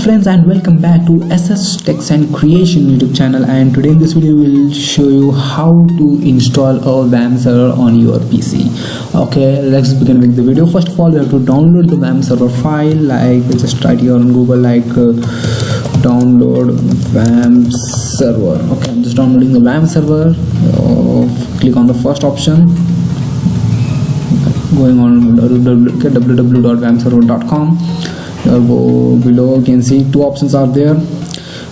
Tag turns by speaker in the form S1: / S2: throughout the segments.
S1: friends, and welcome back to SS Text and Creation YouTube channel. And today in this video we will show you how to install a WAMP server on your PC. Okay, let's begin with the video. First of all, you have to download the WAMP server file. Like just write here on Google download WAMP server. Okay, I'm just downloading the WAMP server. Click on the first option. Going on www.wampserver.com. Go below, you can see two options are there.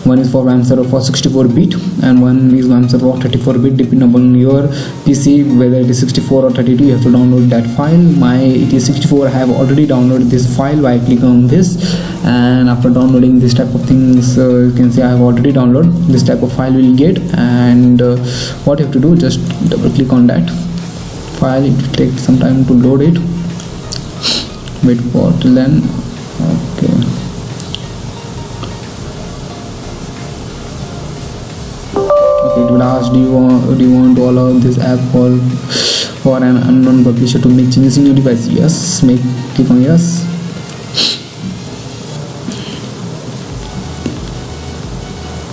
S1: One is for WAMP server for 64-bit and one is WAMP server for 34-bit. Depending upon your PC whether it is 64 or 32, you have to download that file. It is 64. I have already downloaded this file by clicking on this, and after downloading this type of things, you can see I have already downloaded this type of file will get. And what you have to do, just double click on that file. It will take some time to load it. Wait for till then. Okay, it will ask, do you want to allow this app for an unknown publisher to make changes in your device? Yes, click on yes.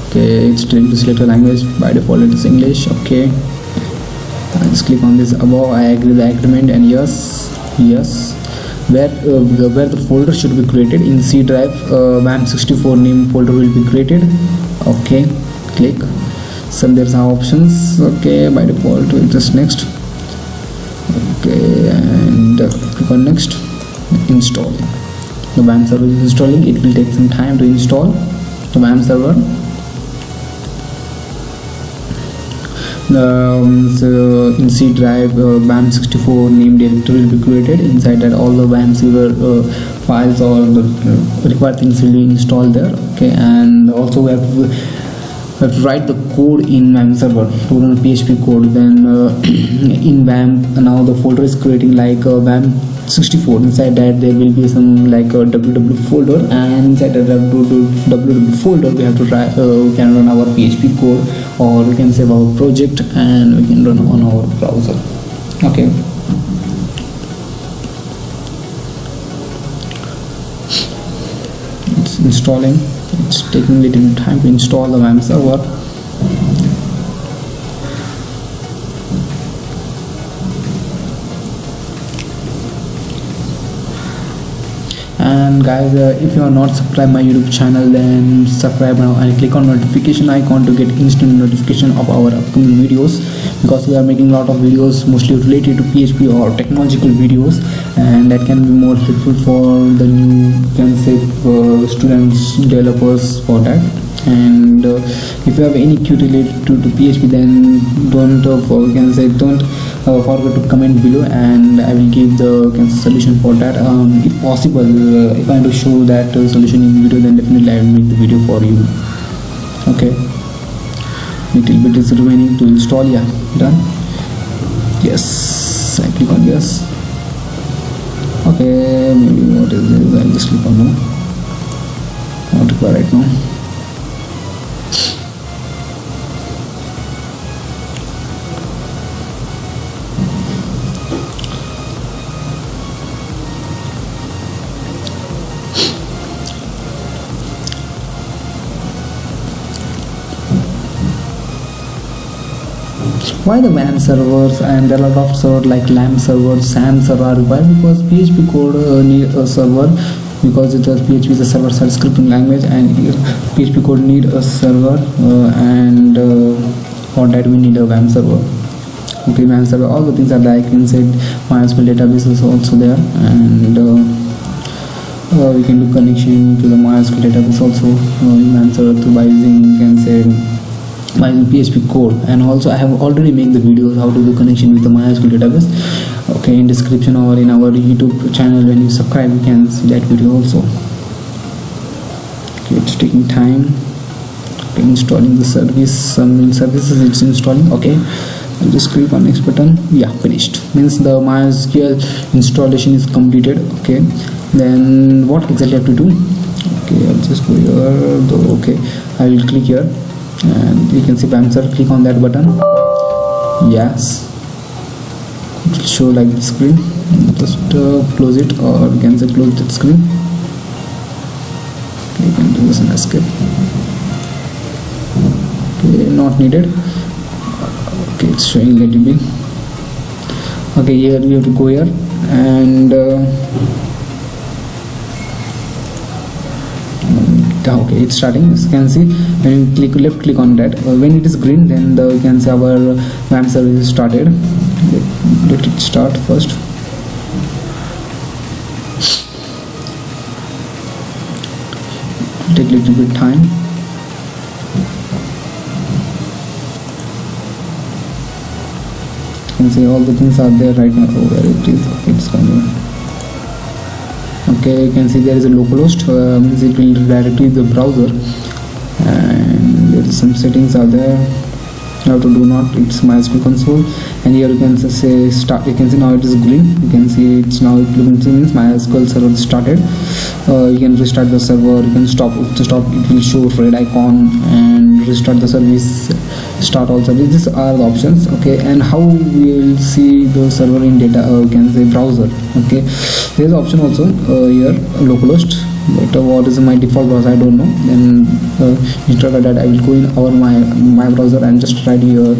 S1: Okay, it's trying to select a language. By default it is English. Okay, I just click on this above. I agree the agreement and yes. Where the folder should be created in C drive, WAMP64 name folder will be created. Okay, click. So there's our options. Okay, by default just next. Okay, and click on next. Install. The WAMP server is installing. It will take some time to install the WAMP server. In C drive, WAMP64 name directory will be created. Inside that, all the WAMP server files or the required things will be installed there. Okay, and also we have to write the code in WAMP server to run PHP code. Then in WAMP, now the folder is creating like WAMP64. Inside that there will be some like a www folder, and inside the www folder we have to we can run our PHP code, or we can save our project and we can run on our browser. Okay, it's installing. It's taking a little time to install the WAMP server. And guys, if you are not subscribed my YouTube channel, then subscribe now and click on notification icon to get instant notification of our upcoming videos, because we are making a lot of videos mostly related to PHP or technological videos, and that can be more helpful for the new, can say, students, developers for that. And if you have any query related to PHP, then don't forget to comment below, and I will give the solution for that. If possible, if I want to show that solution in video, then definitely I will make the video for you. Okay, little bit is remaining to install. Yeah, done. Yes, I click on yes. Okay, maybe what is this? I'll just click on no. Not required right now. Why the WAMP servers? And there are a lot of servers like LAMP servers, SAM server are required, because PHP code need a server, because PHP is a server-side scripting language, and PHP code need a server, and for that we need a WAMP server. Okay, WAMP server, all the things are like inside MySQL database is also there, and we can do connection to the MySQL database also in WAMP server by using, you can say, my PHP code. And also I have already made the videos how to do connection with the MySQL database. Okay, in description or in our YouTube channel, when you subscribe you can see that video also. Okay, it's taking time. Okay, installing the service, some services it's installing. Okay, I'll just click on next button. Yeah, finished. Means the MySQL installation is completed. Okay, then what exactly I have to do? Okay, I'll just go here. Okay, I will click here, and you can see WAMP server. Click on that button. Yes, it will show like the screen. Just close it, or you can say close that screen. You can do listen escape. Okay, not needed. Okay, it's showing let it be. Okay, here we have to go here and okay, it's starting. As you can see, when you left click on that, when it is green, then you can see our WAMP service is started. Let it start first. Take a little bit time. You can see all the things are there right now. Oh, where it is. Okay, it's coming. Okay, you can see there is a localhost, means it will directly the browser, and there is some settings are there. You have to do not, it's MySQL console, and here you can say start. You can see now it is green. You can see it's now it means MySQL server started. You can restart the server. You can stop it will show red icon, and restart the service, start all service. These are the options. Okay, and how we will see the server in data, you can say browser. Okay, there is option also here localhost, but what is my default browser I don't know. Then instead of that I will go in our my browser and just write here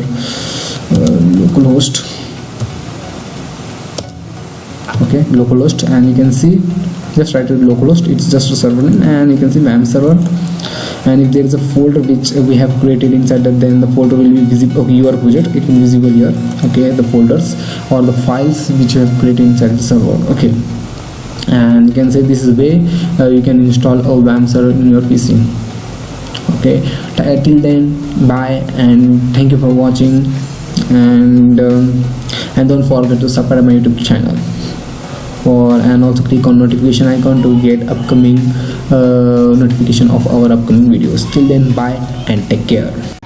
S1: localhost. Okay, localhost, and you can see just write it localhost. It's just a server name, and you can see WAMP server. And if there is a folder which we have created inside that, then the folder will be visible. Okay, your project, it will be visible here. Okay, the folders or the files which you have created inside the server. Okay, and you can say this is the way you can install a WAMP server in your PC. Okay, till then, bye, and thank you for watching, and don't forget to subscribe my YouTube channel, and also click on notification icon to get upcoming notification of our upcoming videos. Till then, bye and take care.